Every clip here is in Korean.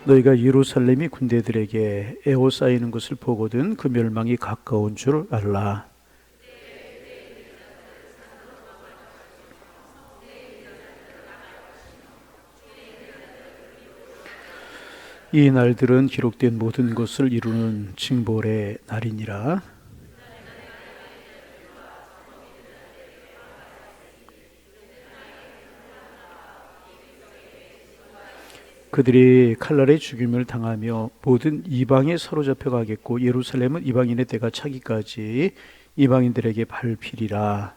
너희가 예루살렘이 군대들에게 에워싸이는 것을 보거든 그 멸망이 가까운 줄 알라. 이 날들은 기록된 모든 것을 이루는 징벌의 날이니라. 그들이 칼날의 죽임을 당하며 모든 이방에 사로잡혀 가겠고 예루살렘은 이방인의 때가 차기까지 이방인들에게 밟히리라.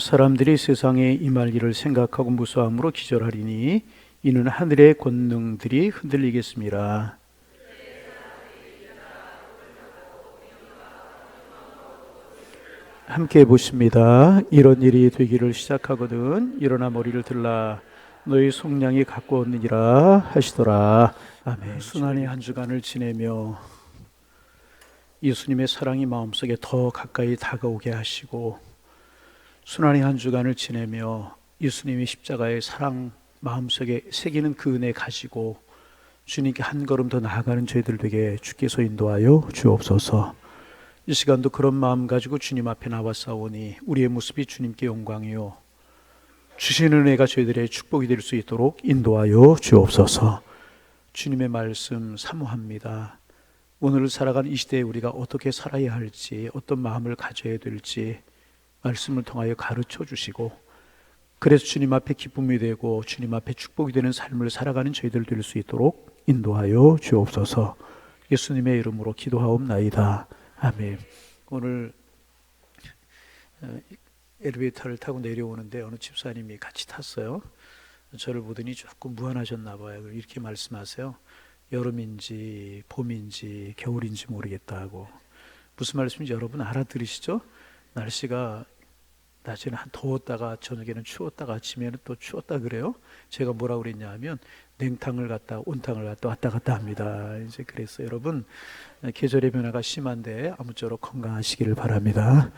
사람들이 세상에 임할 일을 생각하고 무수함으로 기절하리니 이는 하늘의 권능들이 흔들리겠습니다. 함께 보십니다. 이런 일이 되기를 시작하거든 일어나 머리를 들라 너희 속량이 가까웠느니라 하시더라. 아멘. 순환의 한 주간을 지내며 예수님의 사랑이 마음속에 더 가까이 다가오게 하시고 순환의 한 주간을 지내며 예수님의 십자가의 사랑 마음속에 새기는 그 은혜 가지고 주님께 한 걸음 더 나아가는 저희들 되게 주께서 인도하여 주옵소서. 이 시간도 그런 마음 가지고 주님 앞에 나와싸우니 우리의 모습이 주님께 영광이요 주시는 은혜가 저희들의 축복이 될 수 있도록 인도하여 주옵소서. 주님의 말씀 사모합니다. 오늘을 살아가는 이 시대에 우리가 어떻게 살아야 할지 어떤 마음을 가져야 될지 말씀을 통하여 가르쳐 주시고 그래서 주님 앞에 기쁨이 되고 주님 앞에 축복이 되는 삶을 살아가는 저희들 될 수 있도록 인도하여 주옵소서. 예수님의 이름으로 기도하옵나이다. 아멘. 오늘 엘리베이터를 타고 내려오는데 어느 집사님이 같이 탔어요. 저를 보더니 조금 무안하셨나 봐요. 이렇게 말씀하세요. 여름인지 봄인지 겨울인지 모르겠다 고. 무슨 말씀인지 여러분 알아들으시죠? 날씨가 낮에는 더웠다가 저녁에는 추웠다가 아침에는 또 추웠다 그래요. 제가 뭐라고 그랬냐 하면 냉탕을 갔다 온탕을 갔다 왔다 갔다 합니다. 이제 그래서 여러분 계절의 변화가 심한데 아무쪼록 건강하시기를 바랍니다.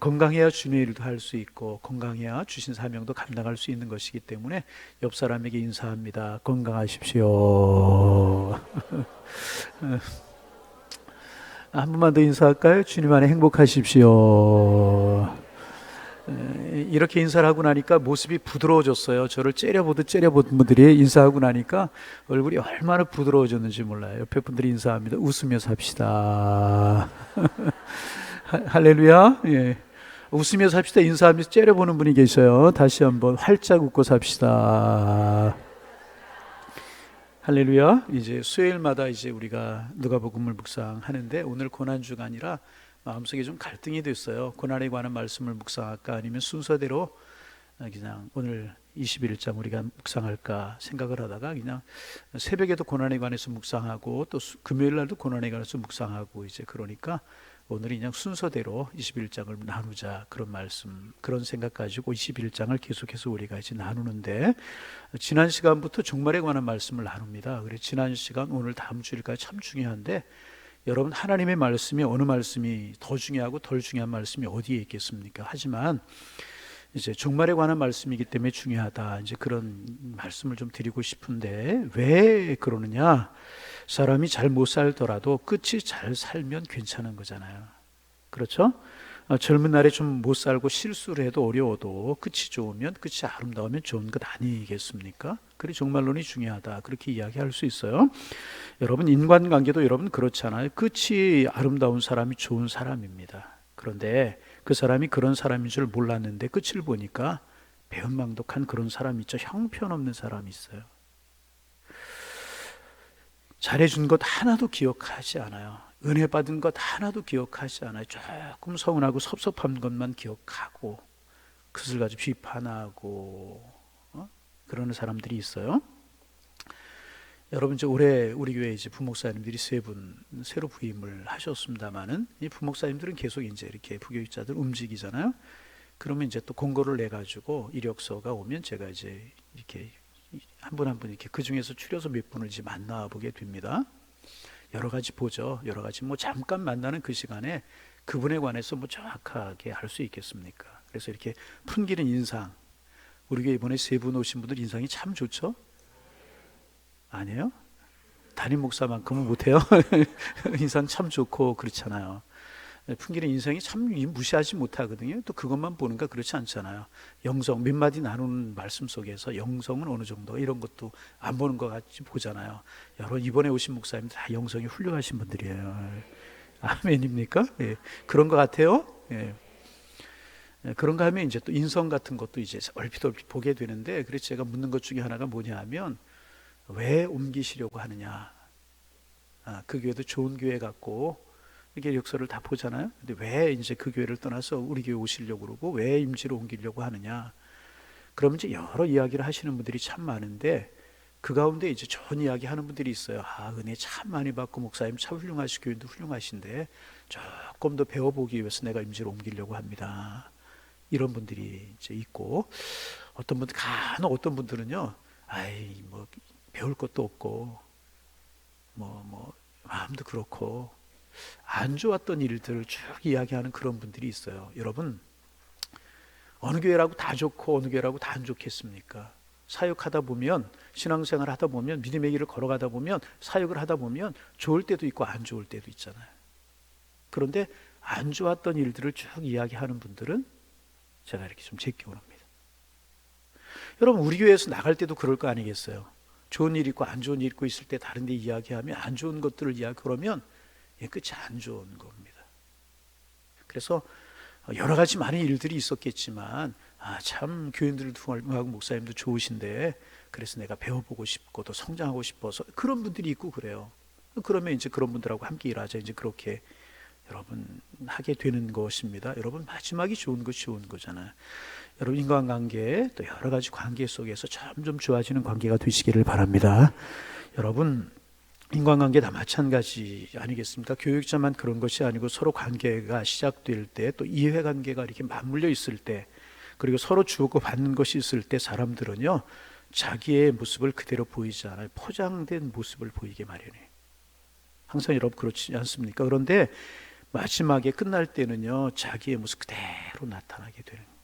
건강해야 주님의 일도 할 수 있고 건강해야 주신 사명도 감당할 수 있는 것이기 때문에 옆 사람에게 인사합니다. 건강하십시오. 한 번만 더 인사할까요? 주님 안에 행복하십시오. 이렇게 인사를 하고 나니까 모습이 부드러워졌어요. 저를 째려보던 분들이 인사하고 나니까 얼굴이 얼마나 부드러워졌는지 몰라요. 옆에 분들이 인사합니다. 웃으며 삽시다. 할렐루야. 예. 웃으며 삽시다 인사하면서 째려보는 분이 계셔요. 다시 한번 활짝 웃고 삽시다. 할렐루야. 이제 수요일마다 이제 우리가 누가복음을 묵상하는데 오늘 고난 주간이라 마음속에 좀 갈등이 됐어요. 고난에 관한 말씀을 묵상할까 아니면 순서대로 그냥 오늘 21장 우리가 묵상할까 생각을 하다가 그냥 새벽에도 고난에 관해서 묵상하고 또 금요일 날도 고난에 관해서 묵상하고 이제 그러니까 오늘은 그냥 순서대로 21장을 나누자 그런 말씀 그런 생각 가지고 21장을 계속해서 우리가 이제 나누는데 지난 시간부터 종말에 관한 말씀을 나눕니다. 그래서 지난 시간 오늘 다음 주일까지 참 중요한데 여러분 하나님의 말씀이 어느 말씀이 더 중요하고 덜 중요한 말씀이 어디에 있겠습니까? 하지만 이제 종말에 관한 말씀이기 때문에 중요하다. 이제 그런 말씀을 좀 드리고 싶은데 왜 그러느냐? 사람이 잘 못 살더라도 끝이 잘 살면 괜찮은 거잖아요. 그렇죠? 젊은 날에 좀 못 살고 실수를 해도 어려워도 끝이 좋으면 끝이 아름다우면 좋은 것 아니겠습니까? 그래 종말론이 중요하다. 그렇게 이야기할 수 있어요. 여러분 인간관계도 여러분 그렇잖아요. 끝이 아름다운 사람이 좋은 사람입니다. 그런데 그 사람이 그런 사람인 줄 몰랐는데 끝을 보니까 배은망덕한 그런 사람이 있죠. 형편없는 사람이 있어요. 잘해준 것 하나도 기억하지 않아요. 은혜 받은 것 하나도 기억하지 않아요. 조금 서운하고 섭섭한 것만 기억하고 그것을 가지고 비판하고 그러는 사람들이 있어요. 여러분 이제 올해 우리 교회 이제 부목사님들이 3분 새로 부임을 하셨습니다만은 이 부목사님들은 계속 이제 이렇게 부교육자들 움직이잖아요. 그러면 이제 또 공고를 내 가지고 이력서가 오면 제가 이제 이렇게 한 분 한 분 이렇게 그 중에서 추려서 몇 분을 이제 만나보게 됩니다. 여러 가지 보죠. 여러 가지 뭐 잠깐 만나는 그 시간에 그분에 관해서 뭐 정확하게 알 수 있겠습니까? 그래서 이렇게 풍기는 인상, 우리 교회 이번에 세 분 오신 분들 인상이 참 좋죠? 아니에요? 담임 목사만큼은 못해요. 인상 참 좋고 그렇잖아요. 풍기는 인상이 참 무시하지 못하거든요. 또 그것만 보는가 그렇지 않잖아요. 영성 몇 마디 나누는 말씀 속에서 영성은 어느 정도 이런 것도 안 보는 것 같이 보잖아요. 여러분 이번에 오신 목사님들 다 영성이 훌륭하신 분들이에요. 아멘입니까? 예, 그런 것 같아요. 예. 그런가 하면 이제 또 인성 같은 것도 이제 얼핏 보게 되는데, 그래서 제가 묻는 것 중에 하나가 뭐냐 하면 왜 옮기시려고 하느냐. 그 교회도 좋은 교회 같고 이렇게 역사를 다 보잖아요. 근데 왜 이제 그 교회를 떠나서 우리 교회 오시려고 그러고 왜 임지로 옮기려고 하느냐. 그러면 이제 여러 이야기를 하시는 분들이 참 많은데, 그 가운데 이제 좋은 이야기 하는 분들이 있어요. 은혜 참 많이 받고 목사님 참 훌륭하시고 교인도 훌륭하신데 조금 더 배워보기 위해서 내가 임지로 옮기려고 합니다. 이런 분들이 이제 있고, 어떤 분들 간혹 어떤 분들은요, 뭐 배울 것도 없고 뭐 마음도 그렇고 안 좋았던 일들을 쭉 이야기하는 그런 분들이 있어요. 여러분, 어느 교회라고 다 좋고 어느 교회라고 다 안 좋겠습니까? 사역하다 보면, 신앙생활 하다 보면, 믿음의 길을 걸어가다 보면, 사역을 하다 보면 좋을 때도 있고 안 좋을 때도 있잖아요. 그런데 안 좋았던 일들을 쭉 이야기하는 분들은 제가 이렇게 좀 제껴옵니다. 여러분, 우리 교회에서 나갈 때도 그럴 거 아니겠어요? 좋은 일 있고 안 좋은 일 있고 있을 때 다른 데 이야기하면, 안 좋은 것들을 이야기, 그러면 끝이 안 좋은 겁니다. 그래서 여러 가지 많은 일들이 있었겠지만 참 교인들도 훌륭하고 목사님도 좋으신데 그래서 내가 배워보고 싶고 또 성장하고 싶어서, 그런 분들이 있고 그래요. 그러면 이제 그런 분들하고 함께 일하자, 이제 그렇게 여러분 하게 되는 것입니다. 여러분, 마지막이 좋은 것이 좋은 거잖아요. 여러분, 인간관계 또 여러 가지 관계 속에서 점점 좋아지는 관계가 되시기를 바랍니다. 여러분, 인간관계 다 마찬가지 아니겠습니까? 교육자만 그런 것이 아니고 서로 관계가 시작될 때, 또 이해관계가 이렇게 맞물려 있을 때, 그리고 서로 주고 받는 것이 있을 때 사람들은요, 자기의 모습을 그대로 보이지 않아요. 포장된 모습을 보이게 마련해요. 항상 여러분 그렇지 않습니까? 그런데 마지막에 끝날 때는요, 자기의 모습 그대로 나타나게 되는 거예요.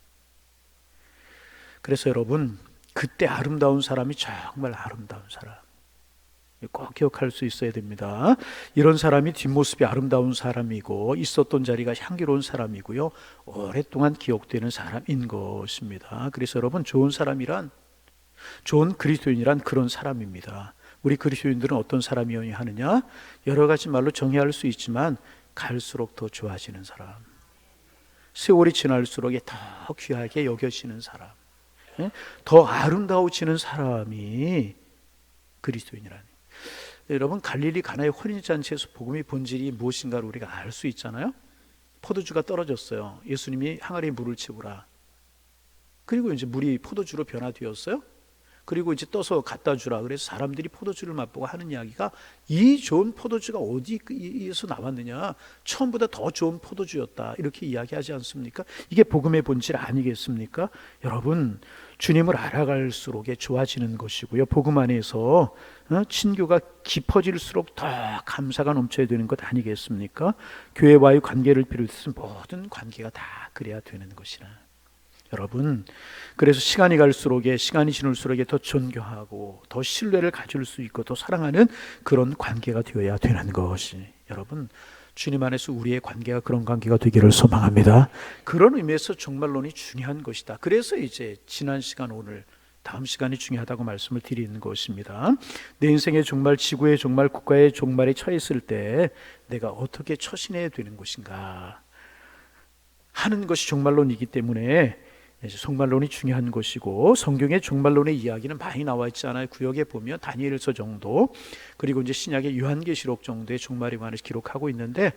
그래서 여러분, 그때 아름다운 사람이 정말 아름다운 사람, 꼭 기억할 수 있어야 됩니다. 이런 사람이 뒷모습이 아름다운 사람이고 있었던 자리가 향기로운 사람이고요, 오랫동안 기억되는 사람인 것입니다. 그래서 여러분, 좋은 사람이란, 좋은 그리스도인이란 그런 사람입니다. 우리 그리스도인들은 어떤 사람이어야 하느냐? 여러 가지 말로 정의할 수 있지만 갈수록 더 좋아지는 사람, 세월이 지날수록 더 귀하게 여겨지는 사람, 더 아름다워지는 사람이 그리스도인이라는. 여러분, 갈릴리 가나의 혼인잔치에서 복음의 본질이 무엇인가를 우리가 알 수 있잖아요. 포도주가 떨어졌어요. 예수님이 항아리에 물을 채우라. 그리고 이제 물이 포도주로 변화되었어요. 그리고 이제 떠서 갖다 주라. 그래서 사람들이 포도주를 맛보고 하는 이야기가, 이 좋은 포도주가 어디에서 나왔느냐, 처음보다 더 좋은 포도주였다, 이렇게 이야기하지 않습니까? 이게 복음의 본질 아니겠습니까? 여러분, 주님을 알아갈수록 좋아지는 것이고요, 복음 안에서 친교가 깊어질수록 더 감사가 넘쳐야 되는 것 아니겠습니까? 교회와의 관계를 비롯해서 모든 관계가 다 그래야 되는 것이라. 여러분, 그래서 시간이 갈수록, 시간이 지날수록 더 존경하고 더 신뢰를 가질 수 있고 더 사랑하는 그런 관계가 되어야 되는 것이, 여러분, 주님 안에서 우리의 관계가 그런 관계가 되기를 소망합니다. 그런 의미에서 종말론이 중요한 것이다. 그래서 이제 지난 시간, 오늘 다음 시간이 중요하다고 말씀을 드리는 것입니다. 내 인생의 종말, 지구의 종말, 국가의 종말에 처했을 때 내가 어떻게 처신해야 되는 것인가 하는 것이 종말론이기 때문에 종말론이 중요한 것이고, 성경의 종말론의 이야기는 많이 나와 있잖아요. 구역에 보면 다니엘서 정도, 그리고 이제 신약의 요한계시록 정도의 종말에 관해서 기록하고 있는데,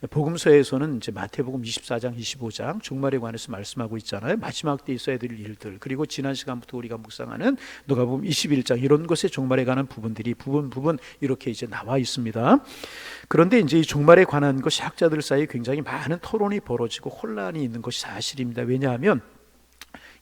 복음서에서는 이제 마태복음 24장, 25장 종말에 관해서 말씀하고 있잖아요. 마지막 때 있어야 될 일들, 그리고 지난 시간부터 우리가 묵상하는 누가복음 21장, 이런 것의 종말에 관한 부분들이 부분 이렇게 이제 나와 있습니다. 그런데 이제 이 종말에 관한 것이 학자들 사이에 굉장히 많은 토론이 벌어지고 혼란이 있는 것이 사실입니다. 왜냐하면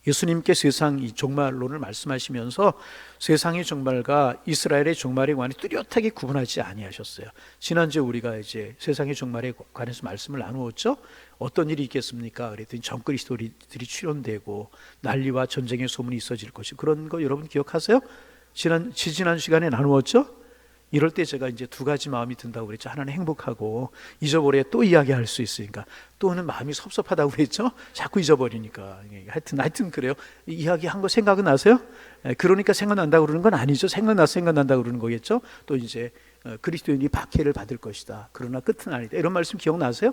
예수님께 세상 이 종말론을 말씀하시면서 세상의 종말과 이스라엘의 종말에 관해 뚜렷하게 구분하지 아니하셨어요. 지난주에 우리가 이제 세상의 종말에 관해서 말씀을 나누었죠. 어떤 일이 있겠습니까? 그랬더니 전그리스도들이 출현되고 난리와 전쟁의 소문이 있어질 것이, 그런 거 여러분 기억하세요? 지난 시간에 나누었죠. 이럴 때 제가 이제 두 가지 마음이 든다고 그랬죠. 하나는 행복하고 잊어버려야 또 이야기할 수 있으니까, 또는 마음이 섭섭하다고 그랬죠. 자꾸 잊어버리니까. 하여튼 그래요. 이야기한 거 생각은 나세요? 그러니까 생각난다고 그러는 건 아니죠. 생각난다고 그러는 거겠죠. 또 이제 그리스도인이 박해를 받을 것이다, 그러나 끝은 아니다, 이런 말씀 기억나세요?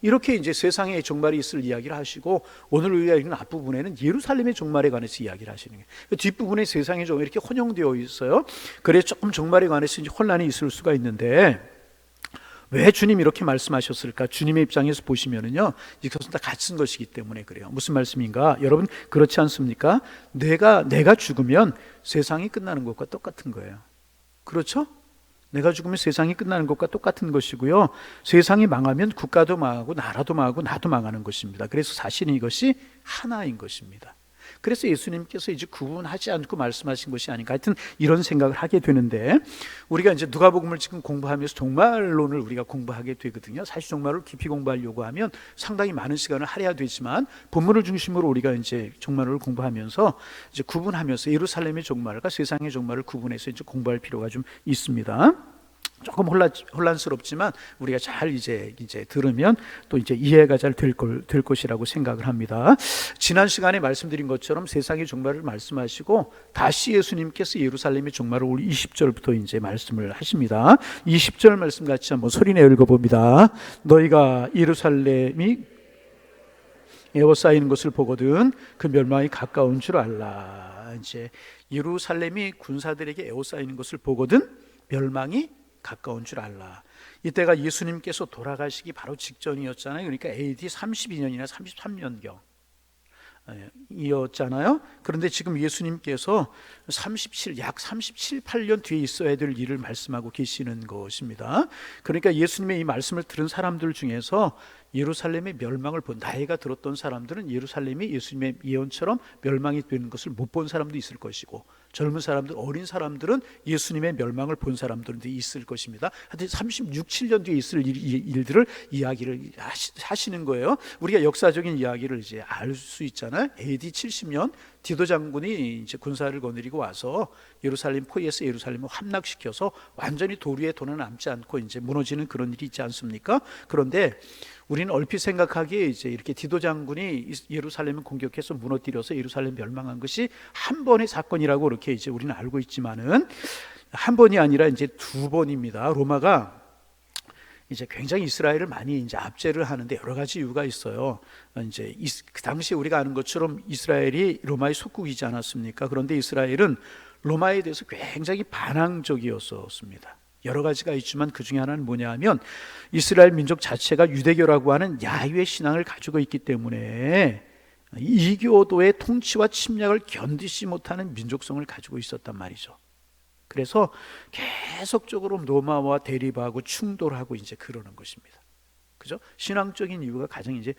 이렇게 이제 세상의 종말이 있을 이야기를 하시고, 오늘 우리가 읽는 앞부분에는 예루살렘의 종말에 관해서 이야기를 하시는 거예요. 뒷부분에 세상의 종말이 이렇게 혼용되어 있어요. 그래서 조금 종말에 관해서 이제 혼란이 있을 수가 있는데, 왜 주님이 이렇게 말씀하셨을까? 주님의 입장에서 보시면은요, 이것은 다 같은 것이기 때문에 그래요. 무슨 말씀인가? 여러분, 그렇지 않습니까? 내가 죽으면 세상이 끝나는 것과 똑같은 거예요. 그렇죠? 내가 죽으면 세상이 끝나는 것과 똑같은 것이고요, 세상이 망하면 국가도 망하고 나라도 망하고 나도 망하는 것입니다. 그래서 사실은 이것이 하나인 것입니다. 그래서 예수님께서 이제 구분하지 않고 말씀하신 것이 아닌가, 하여튼 이런 생각을 하게 되는데, 우리가 이제 누가복음을 지금 공부하면서 종말론을 우리가 공부하게 되거든요. 사실 종말을 깊이 공부하려고 하면 상당히 많은 시간을 할애해야 되지만, 본문을 중심으로 우리가 이제 종말을 공부하면서 이제 구분하면서 예루살렘의 종말과 세상의 종말을 구분해서 이제 공부할 필요가 좀 있습니다. 조금 혼란스럽지만 우리가 잘 이제 들으면 또 이제 이해가 잘 될 것이라고 생각을 합니다. 지난 시간에 말씀드린 것처럼 세상의 종말을 말씀하시고, 다시 예수님께서 예루살렘의 종말을 우리 20절부터 이제 말씀을 하십니다. 20절 말씀 같이 한번 소리내어 읽어봅니다. 너희가 예루살렘이 에워싸이는 것을 보거든 그 멸망이 가까운 줄 알라. 이제 예루살렘이 군사들에게 에워싸이는 것을 보거든 멸망이 가까운 줄 알라. 이때가 예수님께서 돌아가시기 바로 직전이었잖아요. 그러니까 AD 32년이나 33년경 이었잖아요. 그런데 지금 예수님께서 약 37, 8년 뒤에 있어야 될 일을 말씀하고 계시는 것입니다. 그러니까 예수님의 이 말씀을 들은 사람들 중에서 예루살렘의 멸망을 본, 나이가 들었던 사람들은 예루살렘이 예수님의 예언처럼 멸망이 되는 것을 못 본 사람도 있을 것이고, 젊은 사람들, 어린 사람들은 예수님의 멸망을 본 사람들도 있을 것입니다. 하여튼 36, 7년 뒤에 있을 일들을 이야기를 하시는 거예요. 우리가 역사적인 이야기를 이제 알 수 있잖아요. AD 70년 디도 장군이 이제 군사를 거느리고 와서 예루살렘 포위에서 예루살렘을 함락시켜서 완전히 도리에 돈은 남지 않고 이제 무너지는 그런 일이 있지 않습니까? 그런데 우리는 얼핏 생각하기에 이제 이렇게 디도 장군이 예루살렘을 공격해서 무너뜨려서 예루살렘 멸망한 것이 한 번의 사건이라고 이렇게 이제 우리는 알고 있지만은, 한 번이 아니라 이제 두 번입니다. 로마가 이제 굉장히 이스라엘을 많이 이제 압제를 하는데 여러 가지 이유가 있어요. 이제 그 당시 우리가 아는 것처럼 이스라엘이 로마의 속국이지 않았습니까? 그런데 이스라엘은 로마에 대해서 굉장히 반항적이었습니다. 여러 가지가 있지만 그 중에 하나는 뭐냐 하면, 이스라엘 민족 자체가 유대교라고 하는 야훼 신앙을 가지고 있기 때문에 이교도의 통치와 침략을 견디지 못하는 민족성을 가지고 있었단 말이죠. 그래서 계속적으로 로마와 대립하고 충돌하고 이제 그러는 것입니다. 그죠? 신앙적인 이유가 가장 이제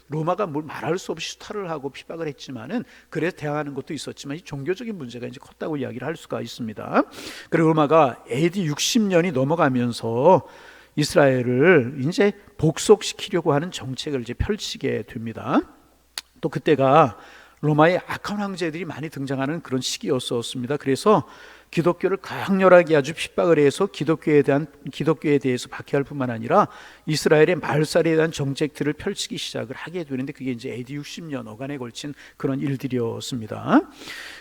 로마가 뭘 말할 수 없이 수탈을 하고 핍박을 했지만은, 그래서 대항하는 것도 있었지만 이 종교적인 문제가 이제 컸다고 이야기를 할 수가 있습니다. 그리고 로마가 AD 60년이 넘어가면서 이스라엘을 이제 복속시키려고 하는 정책을 이제 펼치게 됩니다. 또 그때가 로마의 악한 황제들이 많이 등장하는 그런 시기였었습니다. 그래서 기독교를 강렬하게 아주 핍박을 해서 기독교에 대해서 박해할 뿐만 아니라 이스라엘의 말살에 대한 정책들을 펼치기 시작을 하게 되는데, 그게 이제 AD 60년 어간에 걸친 그런 일들이었습니다.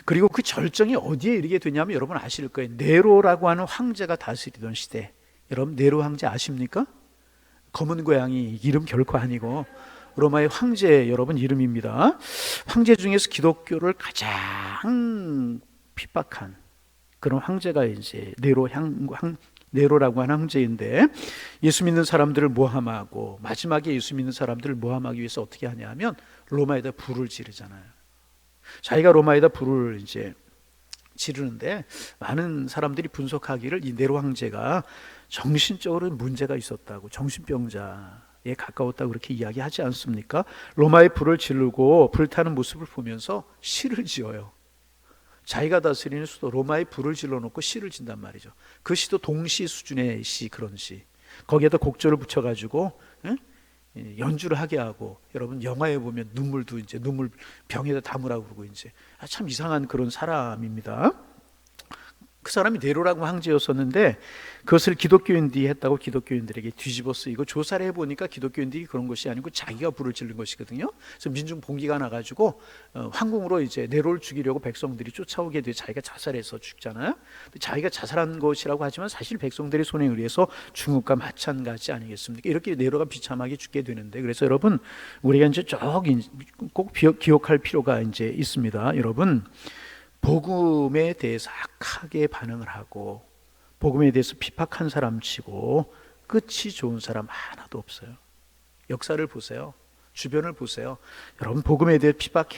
그리고 그 절정이 어디에 이르게 되냐면, 여러분 아실 거예요. 네로라고 하는 황제가 다스리던 시대. 여러분 네로 황제 아십니까? 검은 고양이 이름 결코 아니고 로마의 황제 여러분 이름입니다. 황제 중에서 기독교를 가장 핍박한 그런 황제가 이제 네로라고 하는 황제인데, 예수 믿는 사람들을 모함하고, 마지막에 예수 믿는 사람들을 모함하기 위해서 어떻게 하냐면 로마에다 불을 지르잖아요. 자기가 로마에다 불을 이제 지르는데, 많은 사람들이 분석하기를 이 네로 황제가 정신적으로 문제가 있었다고, 정신병자, 가까웠다고 그렇게 이야기하지 않습니까? 로마의 불을 지르고 불타는 모습을 보면서 시를 지어요. 자기가 다스리는 수도 로마의 불을 질러놓고 시를 진단 말이죠. 그 시도 동시 수준의 시, 그런 시. 거기에다 곡절을 붙여가지고 연주를 하게 하고, 여러분 영화에 보면 눈물도 이제 눈물 병에다 담으라고 그러고, 이제 참 이상한 그런 사람입니다. 그 사람이 네로라고 황제였었는데 그것을 기독교인들이 했다고 기독교인들에게 뒤집어 쓰이고, 조사를 해보니까 기독교인들이 그런 것이 아니고 자기가 불을 지른 것이거든요. 그래서 민중 봉기가 나가지고 황궁으로 이제 네로를 죽이려고 백성들이 쫓아오게 돼 자기가 자살해서 죽잖아요. 자기가 자살한 것이라고 하지만 사실 백성들의 손에 의해서 죽음과 마찬가지 아니겠습니까? 이렇게 네로가 비참하게 죽게 되는데, 그래서 여러분 우리가 이제 꼭 기억할 필요가 이제 있습니다. 여러분, 복음에 대해서 악하게 반응을 하고 복음에 대해서 비판한 사람 치고 끝이 좋은 사람 하나도 없어요. 역사를 보세요. 주변을 보세요. 여러분, 복음에 대해 비판한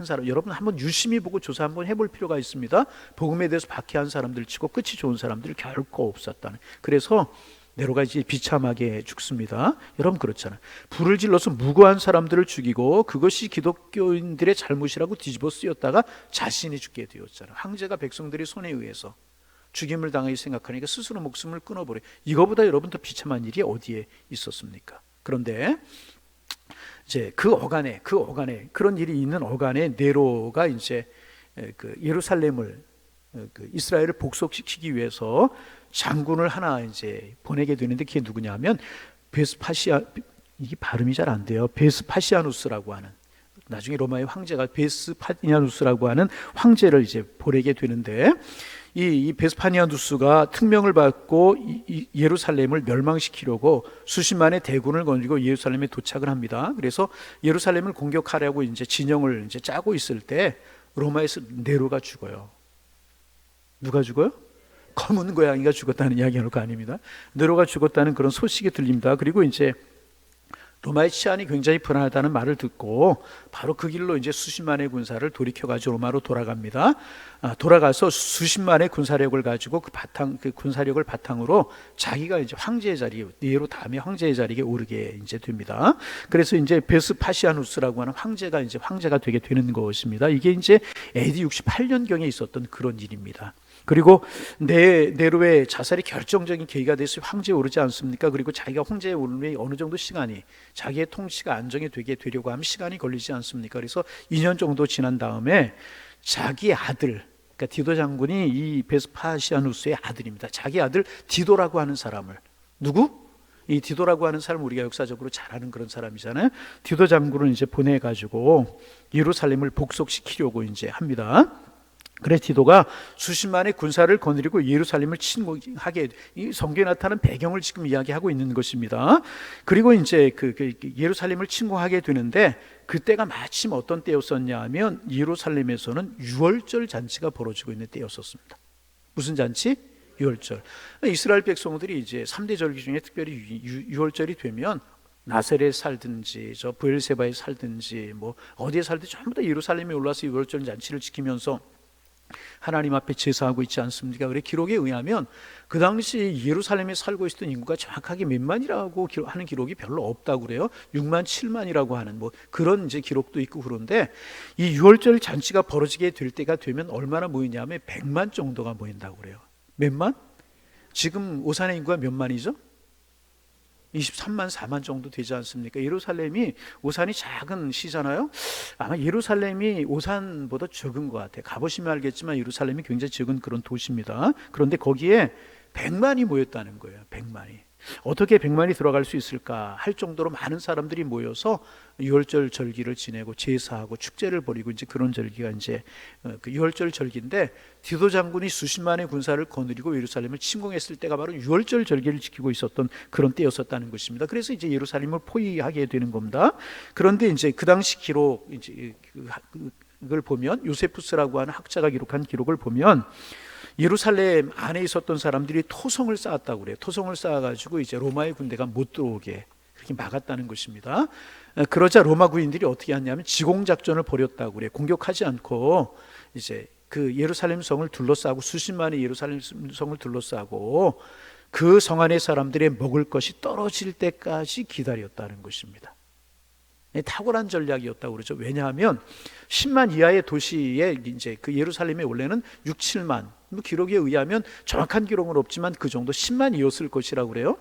사람, 여러분 한번 유심히 보고 조사 한번 해볼 필요가 있습니다. 복음에 대해서 박해한 사람들 치고 끝이 좋은 사람들이 결코 없었다는. 그래서 네로가 이제 비참하게 죽습니다. 여러분, 그렇잖아요. 불을 질러서 무고한 사람들을 죽이고 그것이 기독교인들의 잘못이라고 뒤집어 쓰였다가 자신이 죽게 되었잖아요. 황제가 백성들의 손에 의해서 죽임을 당하게 생각하니까 스스로 목숨을 끊어버려. 이거보다 여러분 더 비참한 일이 어디에 있었습니까? 그런데 이제 그 어간에 그런 일이 있는 어간에 네로가 이제 그 예루살렘을 이스라엘을 복속시키기 위해서 장군을 하나 이제 보내게 되는데, 그게 누구냐면 이게 발음이 잘 안 돼요. 베스파시아누스라고 하는, 나중에 로마의 황제가 베스파니아누스라고 하는 황제를 이제 보내게 되는데, 이 베스파니아누스가 특명을 받고 예루살렘을 멸망시키려고 수십만의 대군을 거느리고 예루살렘에 도착을 합니다. 그래서 예루살렘을 공격하려고 이제 진영을 이제 짜고 있을 때 로마에서 네로가 죽어요. 누가 죽어요? 검은 고양이가 죽었다는 이야기하는 거 아닙니다. 네로가 죽었다는 그런 소식이 들립니다. 그리고 이제 로마의 치안이 굉장히 불안하다는 말을 듣고 바로 그 길로 이제 수십만의 군사를 돌이켜가지고 로마로 돌아갑니다. 돌아가서 수십만의 군사력을 가지고 그 군사력을 바탕으로 자기가 이제 황제의 자리에, 네로 다음에 황제의 자리에 오르게 이제 됩니다. 그래서 이제 베스파시아누스라고 하는 황제가 되게 되는 것입니다. 이게 이제 AD 68년경에 있었던 그런 일입니다. 그리고 네로의 자살이 결정적인 계기가 돼서 황제에 오르지 않습니까? 그리고 자기가 황제에 오르면 어느 정도 시간이, 자기의 통치가 안정이 되려고 하면 시간이 걸리지 않습니까? 그래서 2년 정도 지난 다음에 자기 아들, 그러니까 디도 장군이 이 베스파시아누스의 아들입니다. 자기 아들 디도라고 하는 사람을, 누구? 이 디도라고 하는 사람, 우리가 역사적으로 잘 아는 그런 사람이잖아요. 디도 장군을 이제 보내가지고 예루살렘을 복속시키려고 이제 합니다. 그래서 디도가 수십만의 군사를 거느리고 예루살렘을 침공하게, 이 성경에 나타난 배경을 지금 이야기하고 있는 것입니다. 그리고 이제 그 예루살렘을 침공하게 되는데, 그때가 마침 어떤 때였었냐 하면 예루살렘에서는 유월절 잔치가 벌어지고 있는 때였었습니다. 무슨 잔치? 유월절. 이스라엘 백성들이 이제 3대 절기 중에 특별히 유월절이 되면 나사렛에 살든지 저 브엘세바에 살든지 뭐 어디에 살든지 전부 다 예루살렘에 올라서 유월절 잔치를 지키면서 하나님 앞에 제사하고 있지 않습니까? 그래, 기록에 의하면 그 당시 예루살렘에 살고 있었던 인구가 정확하게 몇 만이라고 하는 기록이 별로 없다고 그래요. 6만 7만이라고 하는 뭐 그런 이제 기록도 있고. 그런데 이 유월절 잔치가 벌어지게 될 때가 되면 얼마나 모이냐면 100만 정도가 모인다고 그래요. 몇 만? 지금 오산의 인구가 몇 만이죠? 23만 4만 정도 되지 않습니까? 예루살렘이, 오산이 작은 시잖아요. 아마 예루살렘이 오산보다 적은 것 같아요. 가보시면 알겠지만 예루살렘이 굉장히 적은 그런 도시입니다. 그런데 거기에 100만이 모였다는 거예요. 100만이. 어떻게 100만이 들어갈 수 있을까 할 정도로 많은 사람들이 모여서 유월절 절기를 지내고 제사하고 축제를 벌이고 이제 그런 절기가 이제 그 유월절 절기인데, 디도 장군이 수십만의 군사를 거느리고 예루살렘을 침공했을 때가 바로 유월절 절기를 지키고 있었던 그런 때였었다는 것입니다. 그래서 이제 예루살렘을 포위하게 되는 겁니다. 그런데 이제 그 당시 기록, 이제 그걸 보면 요세푸스라고 하는 학자가 기록한 기록을 보면 예루살렘 안에 있었던 사람들이 토성을 쌓았다고 그래요. 토성을 쌓아가지고 이제 로마의 군대가 못 들어오게 그렇게 막았다는 것입니다. 그러자 로마 군인들이 어떻게 했냐면 지공작전을 벌였다고 그래요. 공격하지 않고 이제 그 예루살렘 성을 둘러싸고 수십만의 예루살렘 성을 둘러싸고 그 성 안의 사람들의 먹을 것이 떨어질 때까지 기다렸다는 것입니다. 탁월한 전략이었다고 그러죠. 왜냐하면 10만 이하의 도시에 이제 그 예루살렘에 원래는 6, 7만, 뭐 기록에 의하면 정확한 기록은 없지만 그 정도 10만이었을 것이라고 그래요.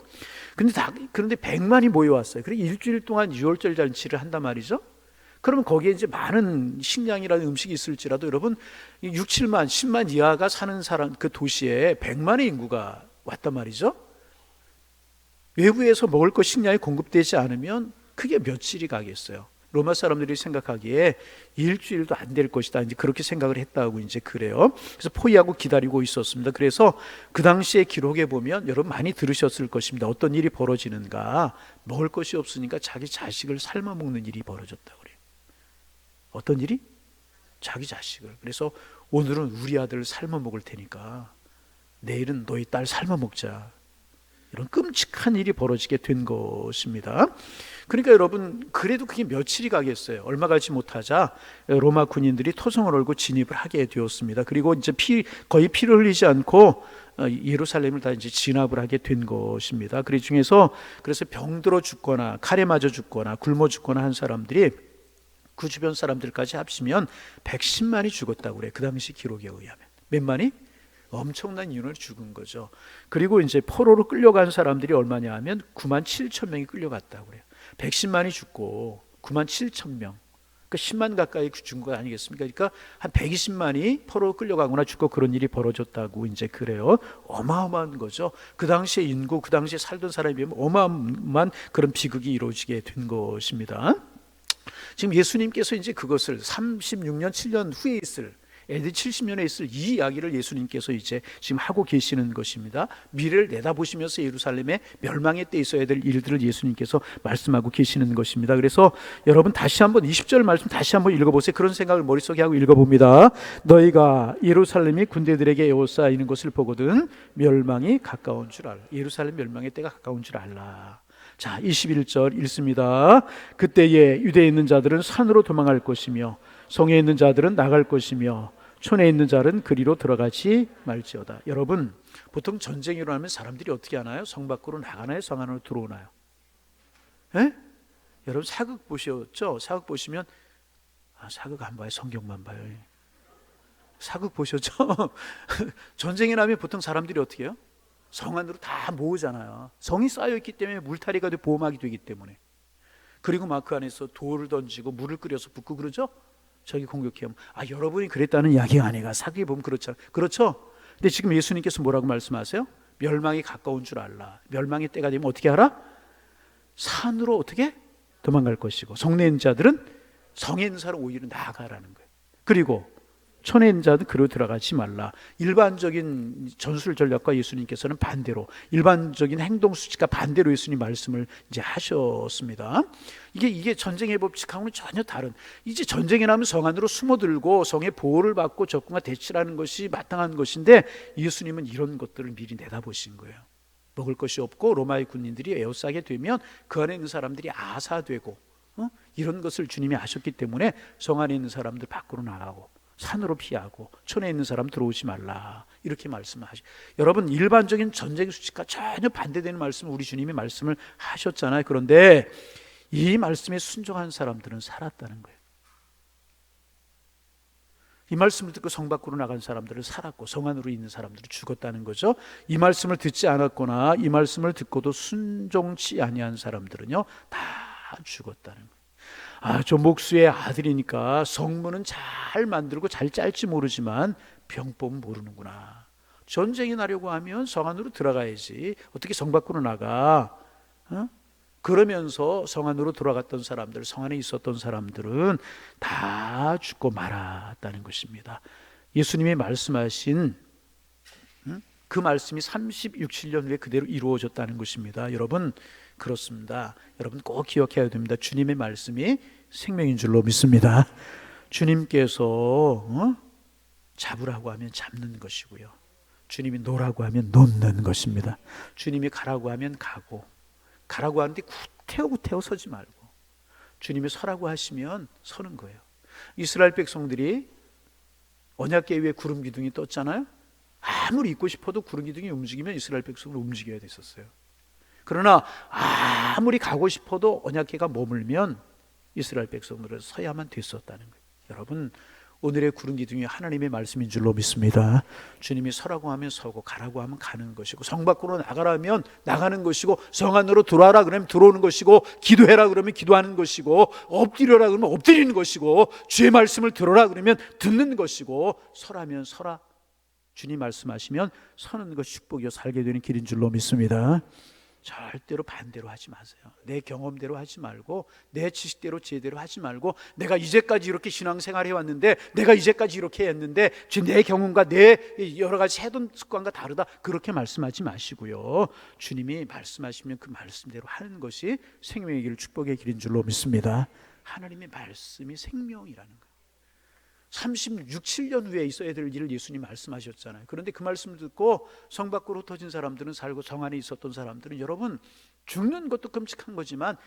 그런데 100만이 모여왔어요. 그리고 일주일 동안 유월절 잔치를 한단 말이죠. 그러면 거기에 이제 많은 식량이라는 음식이 있을지라도 여러분 6, 7만, 10만 이하가 사는 사람 그 도시에 100만의 인구가 왔단 말이죠. 외부에서 먹을 것 식량이 공급되지 않으면 그게 며칠이 가겠어요. 로마 사람들이 생각하기에 일주일도 안 될 것이다. 이제 그렇게 생각을 했다고 이제 그래요. 그래서 포위하고 기다리고 있었습니다. 그래서 그 당시에 기록에 보면 여러분 많이 들으셨을 것입니다. 어떤 일이 벌어지는가? 먹을 것이 없으니까 자기 자식을 삶아 먹는 일이 벌어졌다고 그래요. 어떤 일이? 자기 자식을. 그래서 오늘은 우리 아들을 삶아 먹을 테니까 내일은 너희 딸 삶아 먹자. 이런 끔찍한 일이 벌어지게 된 것입니다. 그러니까 여러분 그래도 그게 며칠이 가겠어요. 얼마 가지 못하자 로마 군인들이 토성을 얼고 진입을 하게 되었습니다. 그리고 이제 거의 피를 흘리지 않고 예루살렘을 다 이제 진압을 하게 된 것입니다. 그래서 병들어 죽거나 칼에 맞아 죽거나 굶어 죽거나 한 사람들이 그 주변 사람들까지 합치면 110만이 죽었다고 그래요. 그 당시 기록에 의하면. 몇 만이? 엄청난 인원을 죽은 거죠. 그리고 이제 포로로 끌려간 사람들이 얼마냐 하면 9만 7천 명이 끌려갔다고 그래요. 110만이 죽고 9만 7천 명. 그러니까 10만 가까이 죽은 거 아니겠습니까? 그러니까 한 120만이 포로로 끌려가거나 죽고 그런 일이 벌어졌다고 이제 그래요. 어마어마한 거죠. 그 당시에 인구, 그 당시에 살던 사람에 비하면 어마어마한 그런 비극이 이루어지게 된 것입니다. 지금 예수님께서 이제 그것을 36년, 7년 후에 있을 AD 70년에 있을 이 이야기를 예수님께서 이제 지금 하고 계시는 것입니다. 미래를 내다보시면서 예루살렘의 멸망의 때 있어야 될 일들을 예수님께서 말씀하고 계시는 것입니다. 그래서 여러분 다시 한번 20절 말씀 다시 한번 읽어보세요. 그런 생각을 머릿속에 하고 읽어봅니다. 너희가 예루살렘이 군대들에게 에워싸이는 것을 보거든 멸망이 가까운 줄 알라. 예루살렘 멸망의 때가 가까운 줄 알라. 자, 21절 읽습니다. 그때에 유대에 있는 자들은 산으로 도망할 것이며 성에 있는 자들은 나갈 것이며 촌에 있는 자는 그리로 들어가지 말지어다. 여러분 보통 전쟁이 일어나면 사람들이 어떻게 하나요? 성 밖으로 나가나요? 성 안으로 들어오나요? 에? 여러분 사극 보셨죠? 사극 보시면 사극 안 봐요. 성경만 봐요. 사극 보셨죠? 전쟁이 나면 보통 사람들이 어떻게 해요? 성 안으로 다 모으잖아요. 성이 쌓여있기 때문에 물타리가 되고 보호막이 되기 때문에. 그리고 막 그 안에서 돌을 던지고 물을 끓여서 붓고 그러죠? 저기 공격해요. 여러분이 그랬다는 이야기가 아니라 사극에 보면 그렇잖아요. 그렇죠? 근데 지금 예수님께서 뭐라고 말씀하세요? 멸망이 가까운 줄 알라. 멸망의 때가 되면 어떻게 알아? 산으로 어떻게? 도망갈 것이고 성내 있는 자들은 성에 있는 사람 오히려 나아가라는 거예요. 그리고 촌에 있는 자는 그리로 들어가지 말라. 일반적인 전술 전략과 예수님께서는 반대로 일반적인 행동 수칙과 반대로 예수님 말씀을 이제 하셨습니다. 이게 전쟁의 법칙하고는 전혀 다른. 이제 전쟁이 나면 성 안으로 숨어들고 성의 보호를 받고 적군과 대치하는 것이 마땅한 것인데 예수님은 이런 것들을 미리 내다보신 거예요. 먹을 것이 없고 로마의 군인들이 에워싸게 되면 그 안에 있는 사람들이 아사되고 이런 것을 주님이 아셨기 때문에 성 안에 있는 사람들 밖으로 나가고 산으로 피하고 촌에 있는 사람 들어오지 말라 이렇게 말씀하시. 여러분 일반적인 전쟁 수칙과 전혀 반대되는 말씀을 우리 주님이 말씀을 하셨잖아요. 그런데 이 말씀에 순종한 사람들은 살았다는 거예요. 이 말씀을 듣고 성 밖으로 나간 사람들은 살았고 성 안으로 있는 사람들은 죽었다는 거죠. 이 말씀을 듣지 않았거나 이 말씀을 듣고도 순종치 아니한 사람들은요 다 죽었다는 거예요. 저 목수의 아들이니까 성문은 잘 만들고 잘 짤지 모르지만 병법은 모르는구나. 전쟁이 나려고 하면 성 안으로 들어가야지 어떻게 성 밖으로 나가? 그러면서 성 안으로 들어갔던 사람들, 성 안에 있었던 사람들은 다 죽고 말았다는 것입니다. 예수님이 말씀하신 그 말씀이 36, 7년 후에 그대로 이루어졌다는 것입니다. 여러분 그렇습니다. 여러분 꼭 기억해야 됩니다. 주님의 말씀이 생명인 줄로 믿습니다. 주님께서 잡으라고 하면 잡는 것이고요. 주님이 놓으라고 하면 놓는 것입니다. 주님이 가라고 하면 가고 가라고 하는데 구태여 서지 말고 주님이 서라고 하시면 서는 거예요. 이스라엘 백성들이 언약궤 위에 구름 기둥이 떴잖아요. 아무리 있고 싶어도 구름 기둥이 움직이면 이스라엘 백성을 움직여야 됐었어요. 그러나 아무리 가고 싶어도 언약궤가 머물면 이스라엘 백성들은 서야만 됐었다는 거예요. 여러분, 오늘의 구름 기둥이 하나님의 말씀인 줄로 믿습니다. 주님이 서라고 하면 서고 가라고 하면 가는 것이고 성 밖으로 나가라면 나가는 것이고 성 안으로 들어와라 그러면 들어오는 것이고 기도해라 그러면 기도하는 것이고 엎드려라 그러면 엎드리는 것이고 주의 말씀을 들어라 그러면 듣는 것이고 서라면 서라, 주님 말씀하시면 서는 것이 축복이요 살게 되는 길인 줄로 믿습니다. 절대로 반대로 하지 마세요. 내 경험대로 하지 말고 내 지식대로 지혜대로 하지 말고 내가 이제까지 이렇게 신앙생활 해왔는데 내가 이제까지 이렇게 했는데 내 경험과 내 여러 가지 해둔 습관과 다르다, 그렇게 말씀하지 마시고요. 주님이 말씀하시면 그 말씀대로 하는 것이 생명의 길, 축복의 길인 줄로 믿습니다. 하나님의 말씀이 생명이라는 거예요. 36, 7년 후에 있어야 될 일을 예수님 말씀하셨잖아요. 그런데 그 말씀을 듣고 성 밖으로 흩어진 사람들은 살고 성 안에 있었던 사람들은, 여러분, 죽는 것도 끔찍한 거지만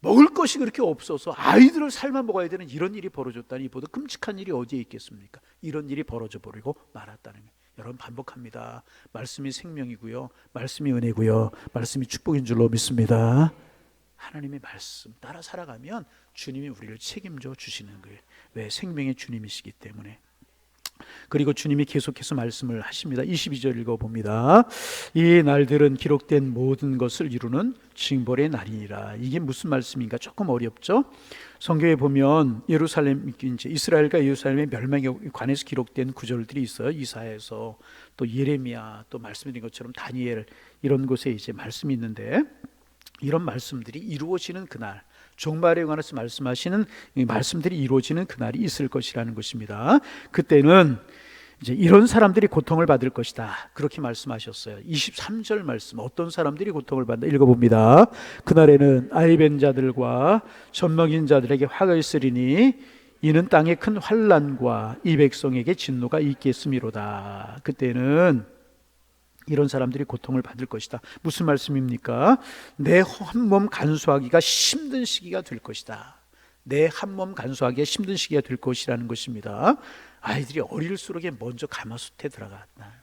먹을 것이 그렇게 없어서 아이들을 삶아 먹어야 되는 이런 일이 벌어졌다니 이보다 끔찍한 일이 어디에 있겠습니까? 이런 일이 벌어져 버리고 말았다는 거예요. 여러분, 반복합니다. 말씀이 생명이고요, 말씀이 은혜고요, 말씀이 축복인 줄로 믿습니다. 하나님의 말씀 따라 살아가면 주님이 우리를 책임져 주시는 거예요. 왜? 생명의 주님이시기 때문에. 그리고 주님이 계속해서 말씀을 하십니다. 22절 읽어봅니다. 이 날들은 기록된 모든 것을 이루는 징벌의 날이니라. 이게 무슨 말씀인가 조금 어렵죠? 성경에 보면 예루살렘, 이제 이스라엘과 예루살렘의 멸망에 관해서 기록된 구절들이 있어요. 이사야에서 또 예레미야, 또 말씀드린 것처럼 다니엘, 이런 곳에 이제 말씀이 있는데, 이런 말씀들이 이루어지는 그날, 종말에 관해서 말씀하시는 이 말씀들이 이루어지는 그날이 있을 것이라는 것입니다. 그때는 이제 이런 사람들이 고통을 받을 것이다, 그렇게 말씀하셨어요. 23절 말씀, 어떤 사람들이 고통을 받는다 읽어봅니다. 그날에는 아이벤 자들과 젖먹인 자들에게 화가 있으리니 이는 땅에 큰 환난과 이 백성에게 진노가 있겠음이로다. 그때는 이런 사람들이 고통을 받을 것이다. 무슨 말씀입니까? 내 한 몸 간수하기가 힘든 시기가 될 것이다. 내 한 몸 간수하기가 힘든 시기가 될 것이라는 것입니다. 아이들이 어릴수록에 먼저 가마솥에 들어갔다.